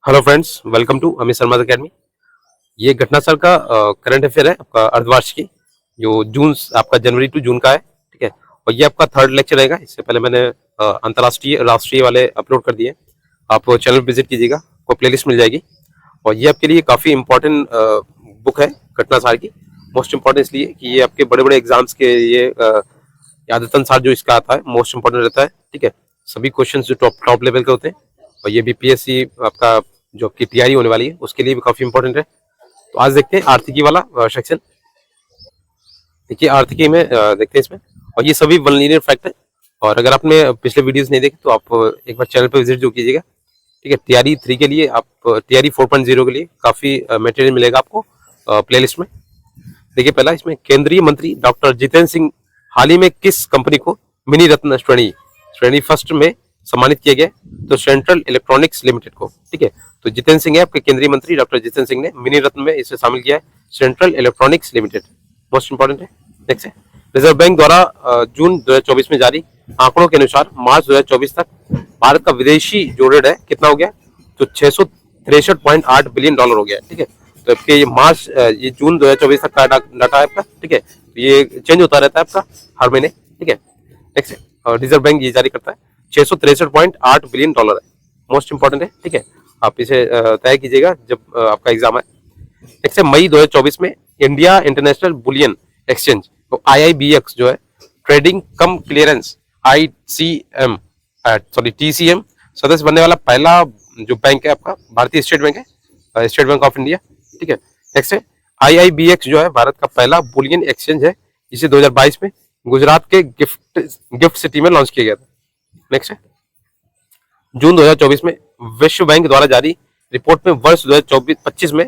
Hello friends, welcome to Amit Sharma academy. ये घटना साल का करंट अफेयर है, आपका अर्धवार्षिकी जो जून आपका जनवरी टू जून का है। ठीक है, और ये आपका थर्ड लेक्चर रहेगा। इससे पहले मैंने अंतर्राष्ट्रीय राष्ट्रीय वाले अपलोड कर दिए। आप चैनल विजिट कीजिएगा, आपको प्लेलिस्ट मिल जाएगी। और ये आपके लिए काफ़ी इंपॉर्टेंट बुक है घटना साल की। मोस्ट इम्पॉर्टेंट इसलिए कि ये आपके बड़े बड़े एग्जाम्स के ये यादतन सार जो इसका आता है मोस्ट इम्पॉर्टेंट रहता है। ठीक है, सभी क्वेश्चन जो टॉप लेवल के होते हैं, और ये बीपीएससी आपका जो आपकी तैयारी होने वाली है उसके लिए भी काफी इंपॉर्टेंट है। तो आज देखते हैं आर्थिकी वाला सेक्शन। देखिए आर्थिकी में देखते हैं इसमें, और ये सभी वन लीनियर फैक्ट है। और अगर आपने पिछले वीडियोस नहीं देखे तो आप एक बार चैनल पर विजिट जो कीजिएगा। ठीक है, तैयारी 3 के लिए, आप तैयारी 4.0 के लिए काफी मटेरियल मिलेगा आपको प्लेलिस्ट में। देखिए पहला इसमें, केंद्रीय मंत्री डॉक्टर जितेंद्र सिंह हाल ही में किस कंपनी को मिनी रत्न श्रेणी फर्स्ट में सम्मानित किया गया? तो सेंट्रल इलेक्ट्रॉनिक्स लिमिटेड को। ठीक है, तो जितेंद्र सिंह है आपके केंद्रीय मंत्री डॉक्टर जितेंद्र सिंह ने मिनी रत्न में इसे शामिल किया है, central electronics limited. Most important है। नेक्स्ट है, रिजर्व बैंक द्वारा जून 2024 में जारी आंकड़ों के अनुसार मार्च 2024 तक भारत का विदेशी जो ऋण है कितना हो गया? तो 663.8 बिलियन डॉलर हो गया। ठीक है, तो आपके ये मार्च ये जून 2024 तक का डाटा है आपका। ठीक है, ये चेंज होता रहता है आपका हर महीने। ठीक है, नेक्स्ट है, रिजर्व बैंक ये जारी करता है, 663.8 बिलियन डॉलर है। मोस्ट इंपॉर्टेंट है। ठीक है, आप इसे तय कीजिएगा जब आपका एग्जाम है। नेक्स्ट है, मई 2024 में इंडिया इंटरनेशनल बुलियन एक्सचेंज तो IIBX जो है ट्रेडिंग कम क्लियरेंस ICM TCM सदस्य बनने वाला पहला जो बैंक है आपका भारतीय स्टेट बैंक है, स्टेट बैंक ऑफ इंडिया। ठीक है, नेक्स्ट है, IIBX जो है भारत का पहला बुलियन एक्सचेंज है, जिसे 2022 में गुजरात के गिफ्ट सिटी में लॉन्च किया गया था। नेक्स्ट है, जून 2024 में विश्व बैंक द्वारा जारी रिपोर्ट में वर्ष 2024-25 में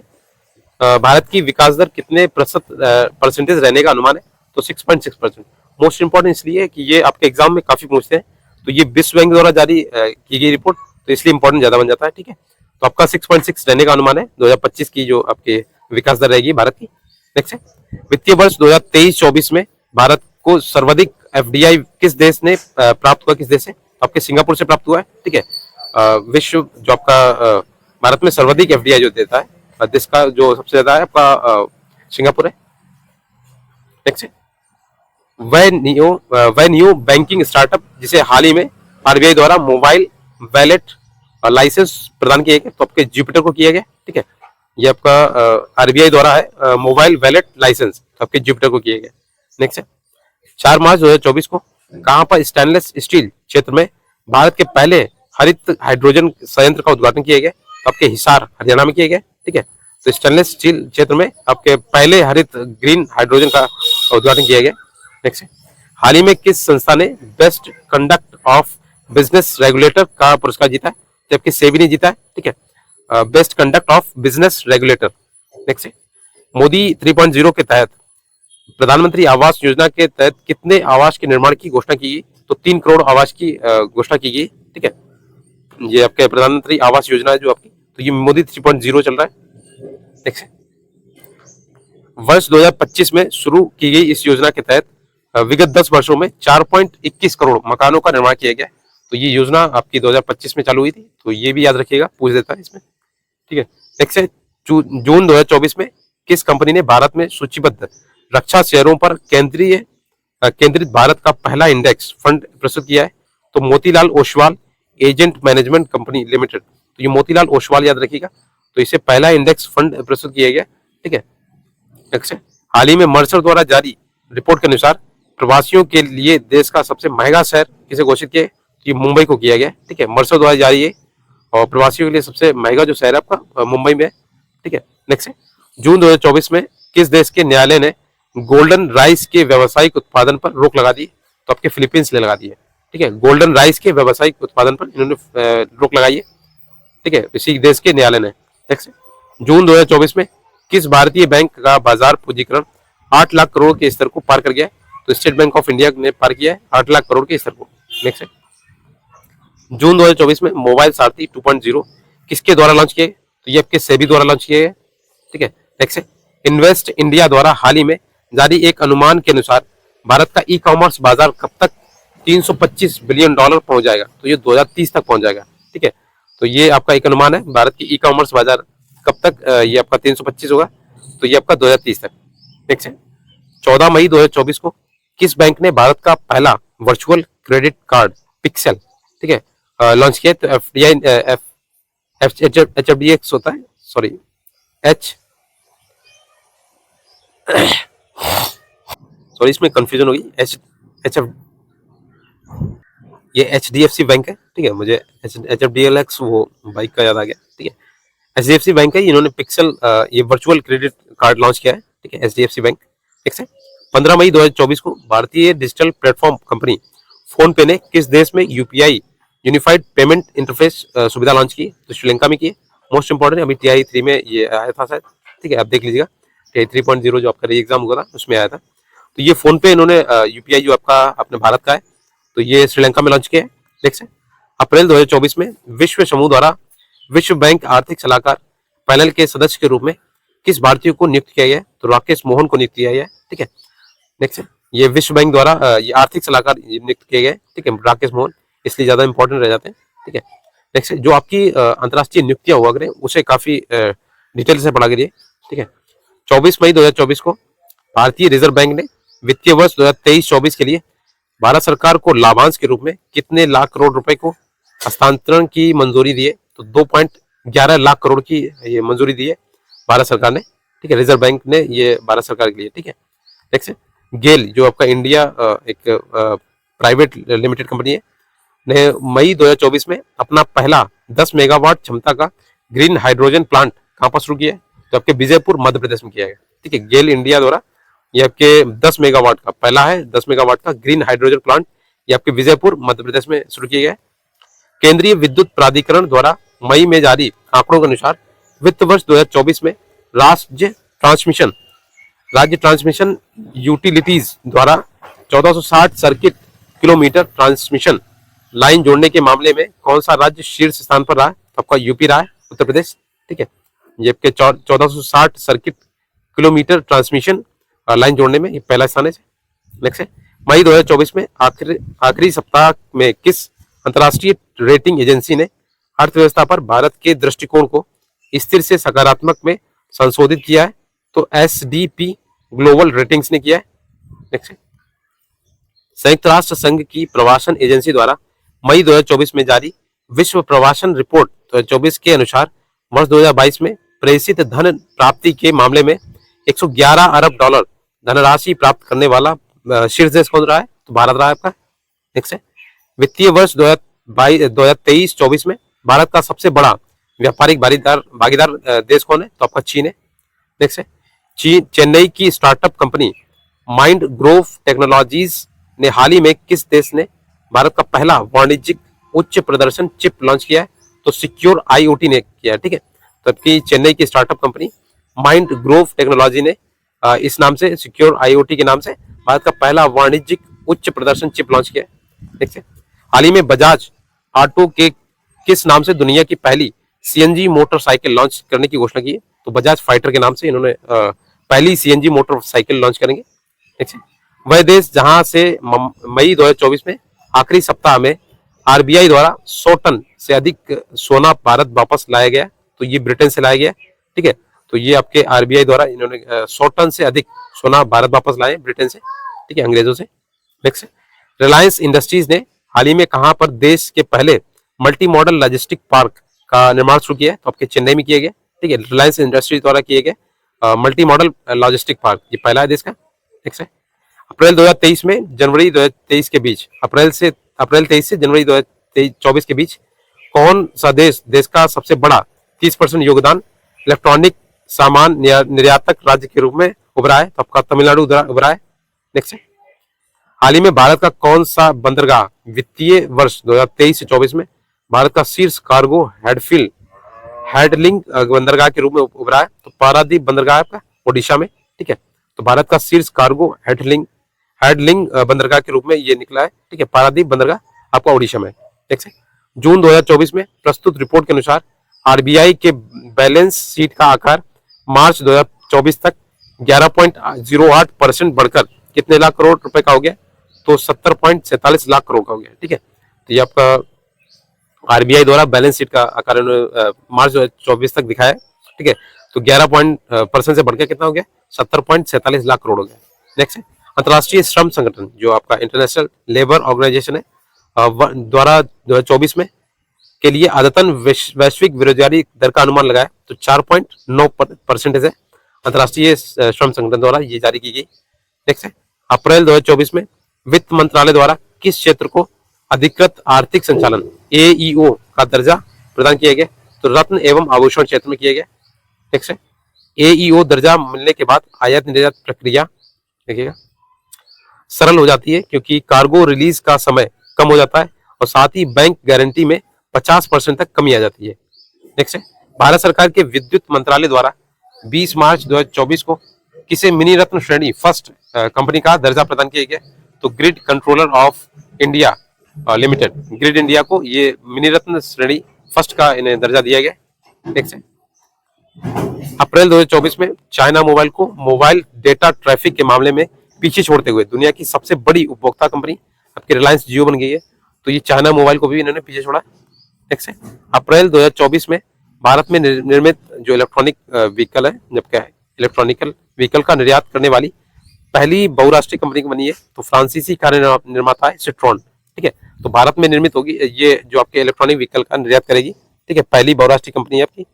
भारत की विकास दर कितने परसेंटेज रहने का अनुमान है? तो 6.6%। मोस्ट इंपॉर्टेंट इसलिए कि ये आपके एग्जाम में काफी पूछते हैं। तो ये विश्व बैंक द्वारा जारी की गई रिपोर्ट, तो इसलिए इंपॉर्टेंट ज्यादा बन जाता है। ठीक है, तो आपका 6.6 रहने का अनुमान है 2025 की जो आपके विकास दर रहेगी भारत की। नेक्स्ट है, वित्तीय वर्ष 2023-24 में भारत को सर्वाधिक FDI किस देश ने प्राप्त हुआ? किस देश से? आपके सिंगापुर से प्राप्त हुआ है। ठीक है, विश्व जो आपका भारत में सर्वाधिक FDI जो देता है देश का जो सबसे ज्यादा है आपका सिंगापुर है। नेक्स्ट है, वह न्यू बैंकिंग स्टार्टअप जिसे हाल ही में RBI द्वारा मोबाइल वैलेट लाइसेंस प्रदान किया गया, तो आपके जुपिटर को किया गया। ठीक है, ये आपका RBI द्वारा है मोबाइल वैलेट लाइसेंस, तो आपके जुपिटर को किया गया। नेक्स्ट है, 4 मार्च 2024 को कहां पर स्टेनलेस स्टील क्षेत्र में भारत के पहले हरित हाइड्रोजन संयंत्र का उद्घाटन किया गया? तो आपके हिसार हरियाणा में किया गया। ठीक है, तो स्टेनलेस स्टील क्षेत्र में आपके पहले हरित ग्रीन हाइड्रोजन का उद्घाटन किया गया। नेक्स्ट है, हाल ही में किस संस्था ने best conduct of business regulator का पुरस्कार जीता है? जबकि सेबी ने जीता है। ठीक है, best conduct of business regulator. Next है, मोदी 3.0 के तहत प्रधानमंत्री आवास योजना के तहत कितने आवास के निर्माण की घोषणा की गई? तो 3 करोड़ आवास की घोषणा की गई। ठीक है, ये आपके प्रधानमंत्री आवास योजना है जो आपकी, तो ये मोदी 3.0 चल रहा है। नेक्स्ट, वर्ष 2025 में शुरू की गई इस योजना के तहत विगत 10 वर्षों में 4.21 करोड़ मकानों का निर्माण किया गया। तो ये योजना आपकी 2025 में चालू हुई थी, तो ये भी याद रखिएगा, पूछ देता है इसमें। ठीक है, नेक्स्ट है, जून 2024 में किस कंपनी ने भारत में सूचीबद्ध रक्षा शेयरों पर केंद्रित भारत का पहला इंडेक्स फंड प्रस्तुत किया है? तो Motilal Oswal agent management company limited. तो ये मोतीलाल ओसवाल याद रखिएगा, तो इसे पहला इंडेक्स फंड प्रस्तुत किया गया। ठीक है, नेक्स्ट है, हाल ही में मर्सर द्वारा जारी रिपोर्ट के अनुसार प्रवासियों के लिए देश का सबसे महंगा शहर किसे घोषित किया? तो ये मुंबई को किया गया। ठीक है, मर्सर द्वारा जारी है, और प्रवासियों के लिए सबसे महंगा जो शहर है आपका मुंबई में है। ठीक है, नेक्स्ट है, जून 2024 में किस देश के न्यायालय ने गोल्डन राइस के व्यावसायिक उत्पादन पर रोक लगा दी? तो आपके फिलीपींस ने लगा दी है। ठीक है, गोल्डन राइस के व्यावसायिक उत्पादन पर इन्होंने रोक लगाई है। ठीक है, इसी देश के न्यायालय ने। नेक्स्ट, जून 2024 में किस भारतीय बैंक का बाजार पूंजीकरण 8 लाख करोड़ के स्तर को पार कर गया है? तो स्टेट बैंक ऑफ इंडिया ने पार किया है 8 लाख करोड़ के स्तर को। नेक्स्ट है, जून 2024 में मोबाइल सारथी 2.0 किसके द्वारा लॉन्च किए? तो ये आपके सेबी द्वारा लॉन्च किए गए। ठीक है, नेक्स्ट है, इन्वेस्ट इंडिया द्वारा हाल ही में जारी एक अनुमान के अनुसार भारत का ई-कॉमर्स बाजार कब तक $325 बिलियन पहुंच जाएगा? तो ये 2030 तक पहुंच जाएगा। ठीक है, तो ये आपका एक अनुमान है भारत की ई कॉमर्स बाजार कब तक ये आपका 325 होगा, तो ये आपका 2030 तक। नेक्स्ट है 14 मई 2024 को किस बैंक ने भारत का पहला वर्चुअल क्रेडिट कार्ड पिक्सेल, ठीक है, लॉन्च किया? तो F D I H F D X होता है, सॉरी एच, सॉरी इसमें कंफ्यूजन होगी, एच एच एफ, ये H D F C bank है, ठीक है, मुझे H F D L X वो बाइक का याद आ गया, ठीक है। H D F C bank है, इन्होंने पिक्सल ये वर्चुअल क्रेडिट कार्ड लॉन्च किया है, ठीक है, H D F C bank. ठीक है 15 मई 2024 को भारतीय डिजिटल प्लेटफॉर्म कंपनी फोन पे ने किस देश में यूपीआई यूनिफाइड पेमेंट इंटरफेस सुविधा लॉन्च की? तो श्रीलंका में की है। मोस्ट इंपॉर्टेंट अभी TI 3 में ये आया था शायद, ठीक है, आप देख लीजिएगा, TI 3.0 जो आपका एग्जाम हुआ था उसमें आया था। तो ये फोन पे इन्होंने यूपीआई जो आपका अपने भारत का है, तो ये श्रीलंका में लॉन्च किया है। देख सकते अप्रैल 2024 में विश्व समूह द्वारा विश्व बैंक आर्थिक सलाहकार पैनल के सदस्य के रूप में किस भारतीय को नियुक्त किया गया है? तो राकेश मोहन को नियुक्त किया गया है, ठीक है। नेक्स्ट है ये विश्व बैंक द्वारा ये आर्थिक सलाहकार नियुक्त किए गए, ठीक है, राकेश मोहन, इसलिए ज्यादा इंपॉर्टेंट रह जाते हैं, ठीक है। नेक्स्ट जो आपकी अंतर्राष्ट्रीय नियुक्तियां हुआ करें उसे काफी डिटेल से पढ़ा करिए, ठीक है। 24 मई 2024 को भारतीय रिजर्व बैंक ने वित्तीय वर्ष 2023-24 के लिए भारत सरकार को लाभांश के रूप में कितने लाख करोड़ रुपए को हस्तांतरण की मंजूरी दी है? तो 2.11 लाख करोड़ की ये मंजूरी दी है भारत सरकार ने, ठीक है, रिजर्व बैंक ने ये भारत सरकार के लिए, ठीक है। नेक्स्ट गेल जो आपका इंडिया एक प्राइवेट लिमिटेड कंपनी है, ने मई 2024 में अपना पहला 10 मेगावाट क्षमता का ग्रीन हाइड्रोजन प्लांट कहाँ पर शुरू किया है? तो आपके विजयपुर मध्य प्रदेश में किया गया, ठीक है। गेल इंडिया द्वारा ये आपके 10 मेगावाट का पहला है, 10 मेगावाट का ग्रीन हाइड्रोजन प्लांट ये आपके विजयपुर मध्य प्रदेश में शुरू किया गया है। केंद्रीय विद्युत प्राधिकरण द्वारा मई में जारी आंकड़ों के अनुसार वित्त वर्ष 2024 में राज्य ट्रांसमिशन यूटिलिटीज द्वारा 1460 सर्किट किलोमीटर ट्रांसमिशन लाइन जोड़ने के मामले में कौन सा राज्य शीर्ष स्थान पर रहा है? तो आपका यूपी रहा है, उत्तर प्रदेश, ठीक है। ये आपके 1460 सर्किट किलोमीटर ट्रांसमिशन लाइन जोड़ने में ये पहला स्थान है। नेक्स्ट है मई 2024 में आखिरी सप्ताह में किस अंतर्राष्ट्रीय रेटिंग एजेंसी ने अर्थव्यवस्था पर भारत के दृष्टिकोण को स्थिर से सकारात्मक में संशोधित किया है? तो SDP ग्लोबल रेटिंग्स ने किया है। नेक्स्ट है संयुक्त राष्ट्र संघ की प्रवासन एजेंसी द्वारा मई 2024 में जारी विश्व प्रवासन रिपोर्ट 2024 के अनुसार वर्ष 2022 में प्रेषित धन प्राप्ति के मामले में 111 अरब डॉलर धनराशि प्राप्त करने वाला शीर्ष देश कौन रहा है? तो भारत रहा है आपका। नेक्स्ट है वित्तीय वर्ष 2023-24 में भारत का सबसे बड़ा व्यापारिक भागीदार देश कौन है? तो आपका चीन है। नेक्स्ट है चेन्नई की startup company mind Grove technologies ने हाल ही में किस देश ने भारत का पहला वाणिज्यिक उच्च प्रदर्शन चिप लॉन्च किया है? तो सिक्योर IoT ने किया है, ठीक है। तो आपकी चेन्नई की startup company mind Grove technology ने इस नाम से सिक्योर IoT के नाम से भारत का पहला वाणिज्यिक उच्च प्रदर्शन चिप लॉन्च किया है। ठीक है हाल ही में बजाज ऑटो के किस नाम से दुनिया की पहली CNG मोटरसाइकिल लॉन्च करने की घोषणा की है? तो बजाज फाइटर के नाम से इन्होंने पहली CNG मोटरसाइकिल लॉन्च करेंगे। ठीक है वह देश जहां से मई 2024 में आखिरी सप्ताह में RBI द्वारा 100 टन से अधिक सोना भारत वापस लाया गया, तो ये ब्रिटेन से लाया गया, ठीक है। तो ये आपके RBI द्वारा इन्होंने 100 टन से अधिक सोना भारत वापस लाए ब्रिटेन से, ठीक है, अंग्रेजों से। नेक्स्ट रिलायंस इंडस्ट्रीज ने हाल ही में कहां पर देश के पहले मल्टी मॉडल लॉजिस्टिक पार्क का निर्माण शुरू किया है? तो आपके चेन्नई में किया गया, ठीक है, रिलायंस इंडस्ट्रीज द्वारा किए गए मल्टी मॉडल लॉजिस्टिक पार्क, ये पहला है देश का। ठीक है अप्रैल 2023 में जनवरी 2023 के बीच अप्रैल 23 से जनवरी 2024 के बीच कौन सा देश का सबसे बड़ा 30% योगदान इलेक्ट्रॉनिक सामान निर्यातक राज्य के रूप में उभरा है? तो आपका तमिलनाडु उभरा है। नेक्स्ट हाल ही में भारत का कौन सा बंदरगाह वित्तीय वर्ष 2023 से 24 में भारत का शीर्ष कार्गो हैंडलिंग बंदरगाह के रूप में उभरा है? तो पारादीप बंदरगाह आपका ओडिशा में, ठीक है। तो भारत का शीर्ष कार्गो हैंडलिंग बंदरगाह के रूप में ये निकला है, ठीक है, पारादीप बंदरगाह आपका ओडिशा में। ठीक है जून 2024 में प्रस्तुत रिपोर्ट के अनुसार RBI के बैलेंस शीट का आकार मार्च 2024 तक 11.08% बढ़कर कितने लाख करोड़ रुपए का हो गया? तो 70.47 लाख करोड़ का हो गया, ठीक है। तो ये आपका आरबीआई द्वारा बैलेंस शीट का आकार मार्च 2024 तक दिखाया है, ठीक है। तो 11% से बढ़ के कितना हो गया, 70.47 लाख करोड़ हो गया। नेक्स्ट है अंतर्राष्ट्रीय श्रम संगठन जो आपका इंटरनेशनल लेबर ऑर्गेनाइजेशन है द्वारा 2024 में के लिए आदतन वैश्विक बेरोजगारी दर का अनुमान लगाया, तो 4.9% है अंतर्राष्ट्रीय श्रम संगठन द्वारा ये जारी की गई। नेक्स्ट है अप्रैल 2024 में वित्त मंत्रालय द्वारा किस क्षेत्र को अधिकृत आर्थिक संचालन एईओ का दर्जा प्रदान किया गया, तो रत्न एवं आभूषण क्षेत्र में किया गया। नेक्स्ट है एईओ दर्जा मिलने के बाद आयात निर्यात प्रक्रिया देखिएगा सरल हो जाती है, क्योंकि कार्गो रिलीज का समय कम हो जाता है और साथ ही बैंक गारंटी में 50% तक कमी आ जाती है। नेक्स्ट है भारत सरकार के विद्युत मंत्रालय द्वारा 20 मार्च 2024 को किसे मिनी रत्न श्रेणी फर्स्ट कंपनी का दर्जा प्रदान किया गया, तो grid controller of India limited grid India को ये मिनी रत्न श्रेणी फर्स्ट का इन्हें दर्जा दिया गया। नेक्स्ट है अप्रैल 2024 में चाइना मोबाइल को मोबाइल डेटा ट्रैफिक के मामले में पीछे छोड़ते हुए दुनिया की सबसे बड़ी उपभोक्ता कंपनी आपकी रिलायंस जियो बन गई है, तो ये चाइना मोबाइल को भी इन्होंने पीछे छोड़ा। नेक्स्ट है अप्रैल 2024 में भारत में निर्मित जो इलेक्ट्रॉनिक व्हीकल है, जबकि इलेक्ट्रॉनिकल व्हीकल का निर्यात करने वाली पहली बहुराष्ट्रीय कंपनी बनी है, तो फ्रांसीसी कार निर्माता है सिट्रॉन, ठीक है। तो भारत में निर्मित होगी ये जो आपके इलेक्ट्रॉनिक व्हीकल का निर्यात करेगी, ठीक है। पहली बहुराष्ट्रीय कंपनी है आपकी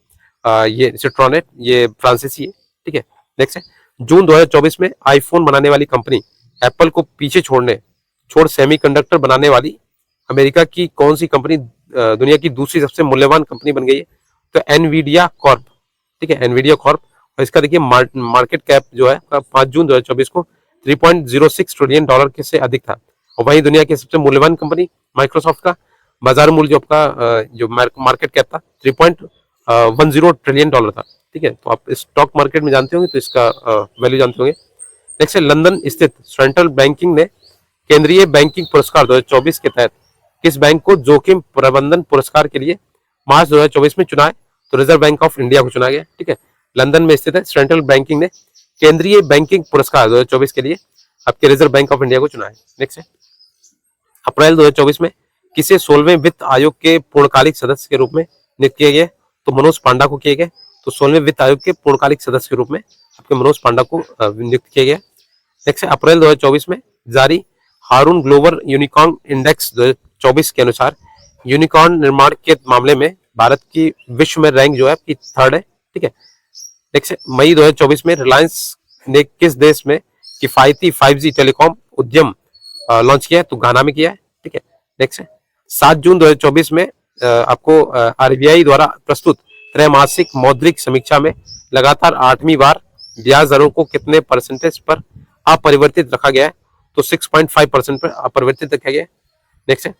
ये सिट्रॉन है, ये फ्रांसीसी है, ठीक है। नेक्स्ट है जून 2024 में आईफोन बनाने वाली कंपनी एप्पल को पीछे छोड़ सेमीकंडक्टर बनाने वाली अमेरिका की कौन सी कंपनी दुनिया की दूसरी सबसे मूल्यवान कंपनी बन गई है, तो एनवीडिया कॉर्प, ठीक है, एनवीडिया कॉर्प। और इसका देखिए मार्केट कैप जो है 5 जून 2024 को $3.06 ट्रिलियन के से अधिक था। और वहीं दुनिया की सबसे मूल्यवान कंपनी माइक्रोसॉफ्ट का बाजार मूल्य जो आपका जो मार्केट कैप था 3.10 ट्रिलियन था, ठीक है। तो आप स्टॉक मार्केट में जानते होंगे, तो इसका वैल्यू जानते होंगे। नेक्स्ट है लंदन स्थित सेंट्रल बैंकिंग ने केंद्रीय बैंकिंग पुरस्कार 2024 के तहत किस बैंक को जोखिम प्रबंधन पुरस्कार के लिए मार्च 2024 में चुना है, तो रिजर्व बैंक ऑफ इंडिया को चुना गया, ठीक है। लंदन में स्थित है सेंट्रल बैंकिंग ने केंद्रीय बैंकिंग पुरस्कार 2024 के लिए आपके रिजर्व बैंक ऑफ इंडिया को चुना है। नेक्स्ट है अप्रैल 2024 में किसे 16वें वित्त आयोग के पूर्णकालिक सदस्य के रूप में नियुक्त किया गया, तो मनोज पांडा को किया गया। तो 16वें वित्त आयोग के पूर्णकालिक सदस्य के रूप में आपके मनोज पांडा को नियुक्त किया गया। नेक्स्ट है अप्रैल 2024 में जारी हारून ग्लोबल यूनिकॉर्न इंडेक्स 2024 के अनुसार यूनिकॉर्न निर्माण के मामले में भारत की विश्व में रैंक जो है आपकी 3rd है, ठीक है। नेक्स्ट मई 2024 में रिलायंस ने किस देश में किफायती 5G टेलीकॉम उद्यम लॉन्च किया है, तो घाना में किया है, ठीक है। नेक्स्ट 7 जून 2024 में आपको आरबीआई द्वारा प्रस्तुत त्रैमासिक मौद्रिक समीक्षा में लगातार 8वीं बार ब्याज दरों को कितने परसेंटेज पर अपरिवर्तित रखा गया है, तो 6.5% पर अपरिवर्तित रखा गया है। नेक्स्ट है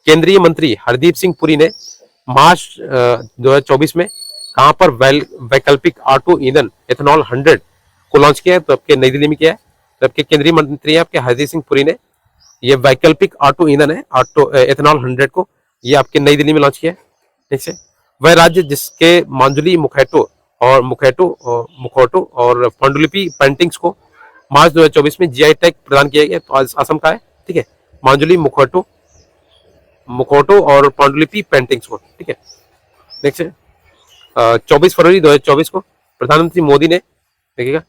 केंद्रीय मंत्री हरदीप सिंह पुरी ने मार्च 2024 में कहां पर वैकल्पिक ऑटो ईंधन एथेनॉल 100 को लॉन्च किया है, तो आपके नई दिल्ली में किया है। तो आपके केंद्रीय मंत्री आपके हरदीप सिंह पुरी ने ये वैकल्पिक ऑटो ईंधन है ऑटो एथेनॉल 100 को ये आपके नई दिल्ली में लॉन्च किया है। ठीक है वह राज्य जिसके मांजुली मुखौटो और पांडुलिपि पेंटिंग्स को मार्च 2024 में जीआई टैग प्रदान किया गया, तो असम का है, ठीक है। मांजुली मुखौटो और पांडुलिपि पेंटिंग्स को, ठीक है। नेक्स्ट 24 फरवरी 2024 को प्रधानमंत्री मोदी ने देखिएगा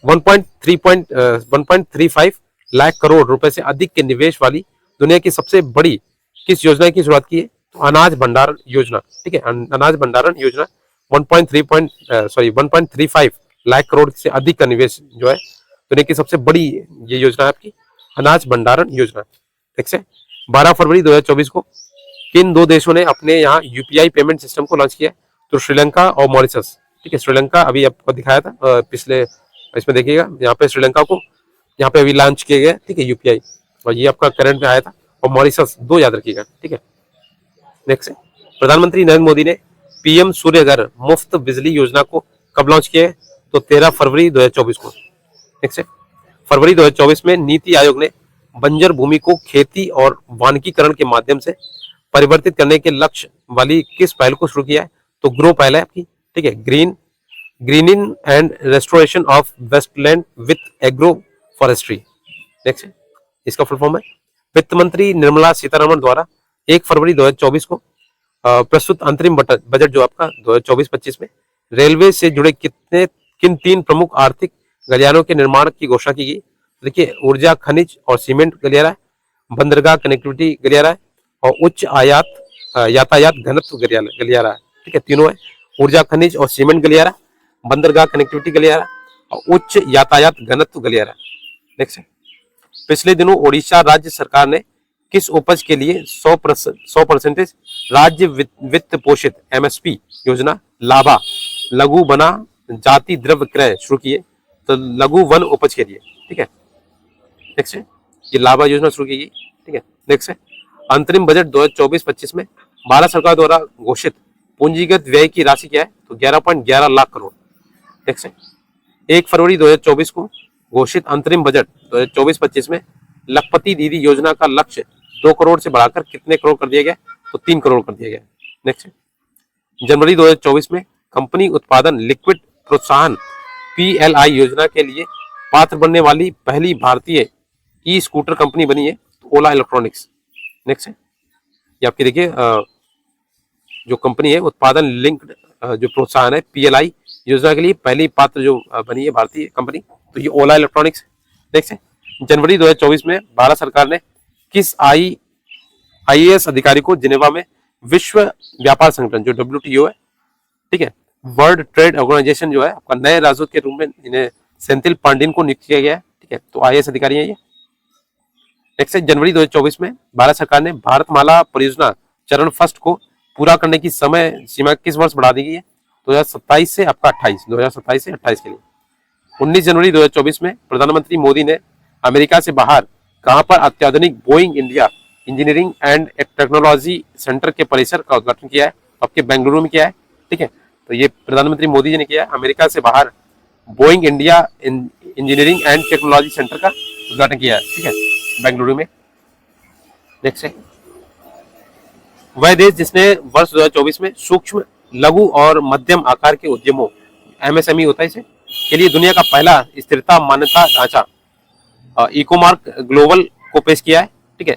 1.35 लाख करोड़ रुपए से अधिक के निवेश वाली दुनिया की सबसे बड़ी किस योजना की शुरुआत की है, तो अनाज भंडारण योजना, ठीक है। अनाज भंडारण योजना 1.35 लाख करोड़ से अधिक का निवेश जो है दुनिया की सबसे बड़ी ये योजना है आपकी अनाज भंडारण योजना। ठीक है 12 फरवरी 2024 को किन दो देशों ने अपने यहाँ यूपीआई पेमेंट सिस्टम को लॉन्च किया, तो श्रीलंका और मॉरिशस, ठीक है। श्रीलंका अभी आपको दिखाया था पिछले इसमें देखिएगा यहाँ पे श्रीलंका को यहाँ पे अभी लॉन्च किया गया, ठीक है, यूपीआई, और ये आपका करंट में आया था, और मॉरिशस 2 याद रखिएगा, ठीक है। नेक्स्ट प्रधानमंत्री नरेंद्र मोदी ने पीएम सूर्य घर मुफ्त बिजली योजना को कब लॉन्च किया है, तो 13 फरवरी 2024 को। नेक्स्ट फरवरी 2024 में नीति आयोग ने बंजर भूमि को खेती और वानिकीकरण के माध्यम से परिवर्तित करने के लक्ष्य वाली किस पहल को शुरू किया है, तो ग्रो पहल है आपकी, ठीक है, greening and restoration of wasteland with agro forestry. Next इसका फुल फॉर्म है वित्त मंत्री निर्मला सीतारमण द्वारा 1 फरवरी 2024 को प्रस्तुत अंतरिम बजट जो आपका 2024-25 में रेलवे से जुड़े किन 3 प्रमुख आर्थिक गलियारों के निर्माण की घोषणा की गई। देखिए, ऊर्जा, खनिज और सीमेंट गलियारा है, बंदरगाह कनेक्टिविटी गलियारा है और उच्च यातायात घनत्व गलियारा है। ठीक है, तीनों है, ऊर्जा, खनिज और सीमेंट गलियारा, बंदरगाह कनेक्टिविटी गलियारा और उच्च यातायात घनत्व गलियारा। नेक्स्ट है, पिछले दिनों ओडिशा राज्य सरकार ने किस उपज के लिए 100% राज्य वित्त पोषित MSP योजना लाभा लघु बना जाति द्रव्य क्रय शुरू किए, तो लघु वन उपज के लिए। ठीक है, नेक्स्ट है, ये लाभा योजना शुरू की गई। ठीक है, नेक्स्ट है, अंतरिम बजट 2024-25 में भारत सरकार द्वारा घोषित पूंजीगत व्यय की राशि क्या है, तो 11.11 लाख करोड़। नेक्स्ट है, 1 फरवरी 2024 को घोषित अंतरिम बजट 2024-25 में लखपति दीदी योजना का लक्ष्य 2 करोड़ से बढ़ाकर कितने करोड़ कर दिया गया, तो 3 करोड़ कर दिया गया। नेक्स्ट, जनवरी 2024 में कंपनी उत्पादन लिक्विड प्रोत्साहन PLI योजना के लिए पात्र बनने वाली पहली भारतीय ई स्कूटर कंपनी बनी है, तो ओला इलेक्ट्रॉनिक्स। नेक्स्ट है, ये आपकी देखिए जो कंपनी है उत्पादन लिंक्ड जो प्रोत्साहन है PLI योजना के लिए पहली पात्र जो बनी है भारतीय कंपनी, तो ये ओला इलेक्ट्रॉनिक्स। नेक्स्ट है, जनवरी 2024 में भारत सरकार ने किस IAS अधिकारी को जिनेवा में विश्व व्यापार संगठन जो WTO है, ठीक है, वर्ल्ड ट्रेड ऑर्गेनाइजेशन जो है आपका नए राजदूत के रूप में इन्हें सेंथिल पांडियन को नियुक्त किया गया है। ठीक है, तो IAS अधिकारी है ये। नेक्स्ट है, जनवरी 2024 में भारत सरकार ने भारतमाला परियोजना चरण फर्स्ट को पूरा करने की समय सीमा किस वर्ष बढ़ा दी गई है, 2027 से आपका 28 के लिए। 19 जनवरी 2024 में प्रधानमंत्री मोदी ने अमेरिका से बाहर कहां पर अत्याधुनिक Boeing India engineering and technology centre के परिसर का उद्घाटन किया है, आपके बेंगलुरु में किया है। ठीक है, तो ये प्रधानमंत्री मोदी जी ने किया है, अमेरिका से बाहर Boeing India engineering and technology centre का उद्घाटन किया है। ठीक है, बेंगलुरु में। नेक्स्ट है, वह देश जिसने वर्ष 2024 में सूक्ष्म लघु और मध्यम आकार के उद्यमों MSME होता है इसे के लिए दुनिया का पहला स्थिरता मान्यता ढांचा इकोमार्क ग्लोबल को पेश किया है। ठीक है,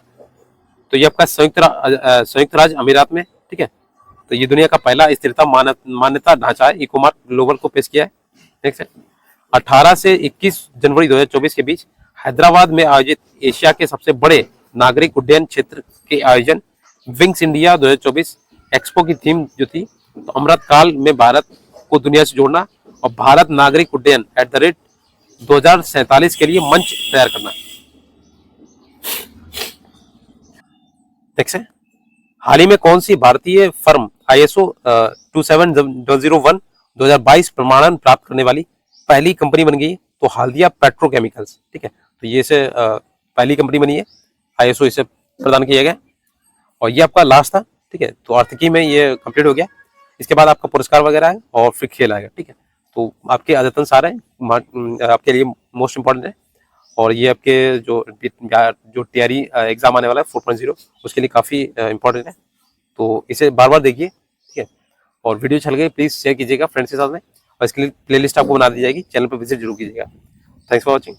तो ये आपका संयुक्त राज्य अमीरात में। ठीक है, तो ये दुनिया का पहला स्थिरता मान्यता ढांचा है, इकोमार्क ग्लोबल को पेश किया है। नेक्स्ट है, 18 से 21 जनवरी 2024 के बीच हैदराबाद में आयोजित एशिया के सबसे बड़े नागरिक उड्डयन क्षेत्र के आयोजन विंग्स इंडिया 2024 एक्सपो की थीम जो थी, तो अमृत काल में भारत को दुनिया से जोड़ना और भारत नागरिक उड्डयन @2047 के लिए मंच तैयार करना। नेक्स्ट है, हाल ही में कौन सी भारतीय फर्म ISO 27001 2022 प्रमाणन प्राप्त करने वाली पहली कंपनी बन गई, तो हाल्दिया पेट्रोकेमिकल्स। ठीक है, तो ये से पहली कंपनी बनी है, ISO इसे प्रदान किया गया और ये आपका लास्ट था। ठीक है, तो आर्थिकी में ये कंप्लीट हो गया। इसके बाद आपका पुरस्कार वगैरह है और फिर खेल आएगा। ठीक है, तो आपके अद्यतन सारे आपके लिए मोस्ट इंपॉर्टेंट है और ये आपके जो TRE एग्जाम आने वाला है 4.0 उसके लिए काफ़ी इंपॉर्टेंट है, तो इसे बार बार देखिए। ठीक है, और वीडियो अच्छा लगे प्लीज़ शेयर कीजिएगा फ्रेंड्स के साथ में और इसके लिए प्लेलिस्ट आपको बना दी जाएगी, चैनल पर विजिट जरूर कीजिएगा। Thanks for watching.